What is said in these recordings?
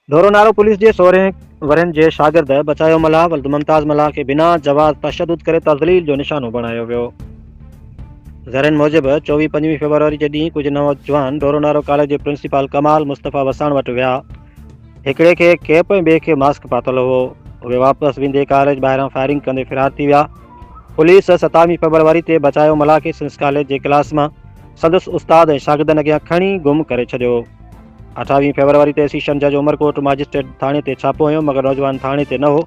डोरोनारो police जे सोरहें वरनि जे शागिर्द बचायो मल्हाह मुमताज़ मल्हाह खे बिना जवाज़ तशद्दुद करे तज़लील जो निशानो बणायो वियो। ज़रनि मूजिबि 24-25 फरवरी जे ॾींहुं कुझु नौजवान डोरोनारो कॉलेज जे प्रिंसिपल कमाल मुस्तफ़ा वसाण वटि विया। हिकिड़े खे कैप ऐं ॿिए खे मास्क पातल हो। उहे वापसि वेंदे कॉलेज ॿाहिरां फायरिंग कंदे फ़रार थी विया। पुलिस 27 फरवरी ते बचायो मल्हाह खे संस कॉलेज जे क्लास मां संदसि उस्ताद ऐं शागिर्दनि अॻियां खणी गुम करे छॾियो। 28 फरवरी ते सीशन जज उमरकोट मजिस्ट्रेट थाणे ते छापो हयो, मगर नौजवान थाणे ते न हो।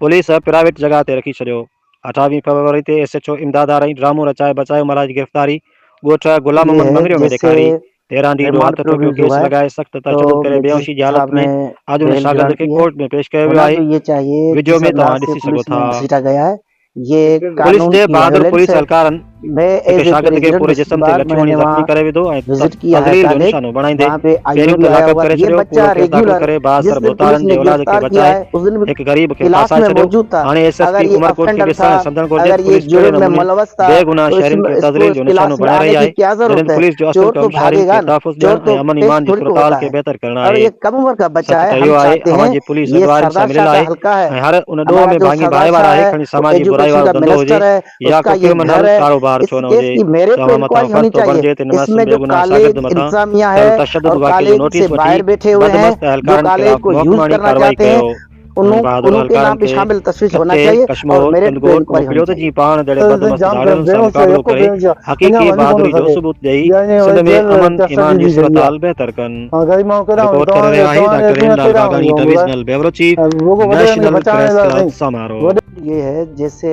पुलिस प्राइवेट जॻह ते रखी छॾियो। 28 फरवरी ते SHO इमदाद आरई ड्रामो रचाए बचायो मल्हाह जी गिरफ़्तारी ॻोठ गुलाम ये मोहम्मद है मंगरियो में जैसे ॾेखारी। 13 ॾींहं ॾियो रिमांड हथ ठोकियो प्रोड्यूस हुआ केस है लॻाए सख़्त तो तशद्दुद करे बेहोशी जी मजिस्ट्रेट हालत साहब में ने आज उन बेल शागिर्द ग्रांट खे की है। कोर्ट में पेश कयो वियो होना आहे। जो ये चाहिए वीडियो जिस में तव्हां अंदाज से ॾिसी सघो पुलिस ने था। घसीटा गया है, ये पुलिस कानून जे की बहादुर वायोलेंस पुलिस है। एहलकारनि मैं हिक एज ए शागिर्द खे प्रेसिडेंट पूरे जिस्म ते बार लठियूं हणी मैंने ज़ख़्मी वहाँ करे विधो ऐं विजिट किया है तज़लील जो कॉलेज, निशानो बणाईंदे वहाँ पे आईओ पहिरियों भी त आया लाकअप हुआ। करे ये छॾियो। पूरो बच्चा केस दाख़िल रेगुलर करे जिस बासर दिन पुलिस बोतारनि ने जे औलाद खे गिरफ्तार किया बचाए है उस दिन भी हिक ग़रीब खे क्लास फासाए में छॾियो। मौजूद था। हाणे अगर SSP ये उमरकोट खे अफेंडर था, ॾिसण सम्झणु घुरिजे अगर त ये पुलिस कहिड़े जुर्म में नमूने मुलवस था, बेगुनाह तो शहरियुनि खे इसको तज़लील इस जो निशानो क्लास में बणाए रही आने की आहे, क्या जरूरत जॾहिं है। पुलिस जो असुल चोर तो कमु शहरियुनि खे भागेगा न, तहफ़ुज़ चोर ॾियणु तो ऐं अमन पेश ईमान जी थोड़ी को सूरत होता हाल खे है। बहितर करणु और आहे। ये कम उम्र का बच्चा सच है। त हम इहो आहे चाहते अवां हैं जी पुलिस ये अगवारनि सां सरदार शाह मिलियल का आहे हल्का है। ऐं हर उन ॾोह हमारा में जो भाङी सरदार बाहे वारा शाह आहे, है खणी वो समाजी बुराई एजुकेशन वारो का धंधो हुजे मिनिस्टर है, या उसका को ये क्रिमिनल घर है। कारोबार इस छो न केस हुजे। की मेरिट पे तव्हां मथां इंक्वायरी फर्ज़ होनी थो चाहिए। बणिजे त हिन इसमें जो बेगुनाह शागिर्द कॉलेज मथां इंतजामिया थियल है तशद्दुद और वाक़िए जो कॉलेज से नोटिस वठी बाहर बैठे हुए हैं, बदमस्त जो एहलकारनि कॉलेज ख़िलाफ़ को यूज मुहकमानी करना कार्रवाई चाहते हैं, कयो। उन्हनि बहादुर उन्हों के नाम एहलकारनि पे खे शामिल तशवीश होना कते चाहिए और कश्मोर मेरिट पे कंदगोट इंक्वायरी होनी मोकिलियो त चाहिए। जीअं पाण जहिड़े बदमस्त जाम धाड़ियुनि सां बेहोश मुक़ाबिलो यको करे बेहोश अञा हक़ीक़ी वधी कोन थो बहादुरी जो सघे। सबूत ॾेई यानी सिंध वरी में जेल अमन ईमान कस्टडी जी थी सूरत छॾी आहे। हाल बहितर कनि। हाँ गरीब माण्हू केॾां वञे? रिपोर्ट करे रहिया आहियूं डॉक्टर हेमलाल केॾां बागानी, वञो ॿुधाए? डिविजनल ब्यूरो चीफ, रुॻो वॾेरनि खे नेशनल बचाइण प्रेस लाइ क्लब साईं। समारोह। वॾे ये है जैसे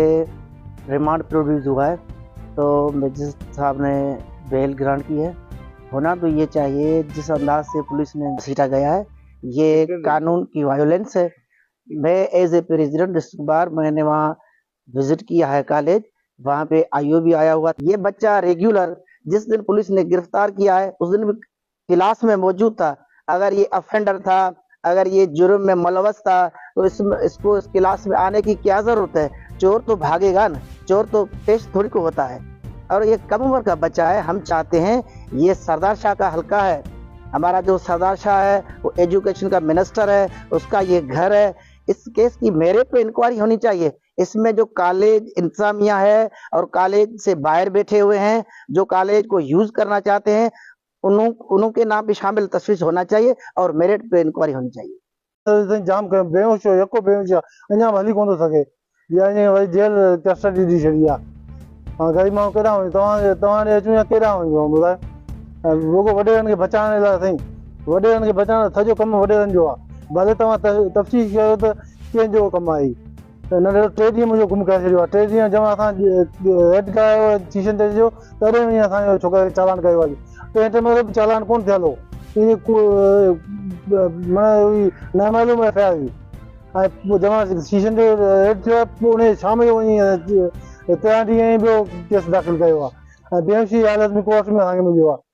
रिमांड प्रोड्यूस हुआ है तो मजिस्ट्रेट साहब ने बेल ग्रांट की है। होना तो ये चाहिए जिस अंदाज से पुलिस ने घसीटा गया है, ये कानून की वायोलेंस है। मैं as a president district bar मैंने वहाँ विजिट किया है कॉलेज, वहाँ पे आईओ भी आया हुआ। ये बच्चा रेगुलर जिस दिन पुलिस ने गिरफ्तार किया है उस दिन भी क्लास में मौजूद था। अगर ये अफेंडर था, अगर ये जुर्म में मुलवस था, तो इसको इस क्लास में आने की क्या जरूरत है। चोर तो भागेगा ना, चोर तो पेश थोड़ी को होता है। और ये कम उम्र का बच्चा है। हम चाहते हैं ये सरदार शाह का हल्का है। हमारा जो सरदार शाह है वो एजुकेशन का मिनिस्टर है, उसका ये घर है। इस केस की मेरिट पे इंक्वायरी होनी चाहिए। इसमें जो कॉलेज इंतजामिया है और कॉलेज से बाहर बैठे हुए हैं, जो कॉलेज को यूज करना चाहते हैं, उन्हों के नाम भी शामिल तशवीश होना चाहिए और मेरिट पे इंक्वायरी होनी चाहिए। जाम बेहोश हो यको बेहोश आहे। अञा हली कोन थो सघे। यानी वरी जेल कस्टडी ॾी छॾी आहे। हाँ गरीब माण्हू केॾां वञे? तव्हां ॾे अचूं या केॾां वञूं ॿुधाए? रुॻो वॾेरनि खे बचाइण लाइ साईं। वॾेरनि खे बचाइण सॼो कमु वॾेरनि जो आहे। भले तव्हां तफ़सील कयो त कंहिंजो कमु आहे। हिन 3 ॾींहं मुंहिंजो गुम करे छॾियो आहे। 3 ॾींहं जमा असां हेड कयो स्टेशन ते अचिजो, तॾहिं वञी असांजो छोकिरे खे चालान कयो आहे। तंहिं टाइम ते चालान कोन थियल हो। नामालूम एफआईआर हुई ऐं पोइ जमा स्टेशन ते हेड थियो आहे। पोइ उन शाम जो वञी 13 ॾींहं ॿियो केस दाख़िल कयो आहे ऐं बेहोशी हालत में कोर्ट में असांखे मिलियो आहे।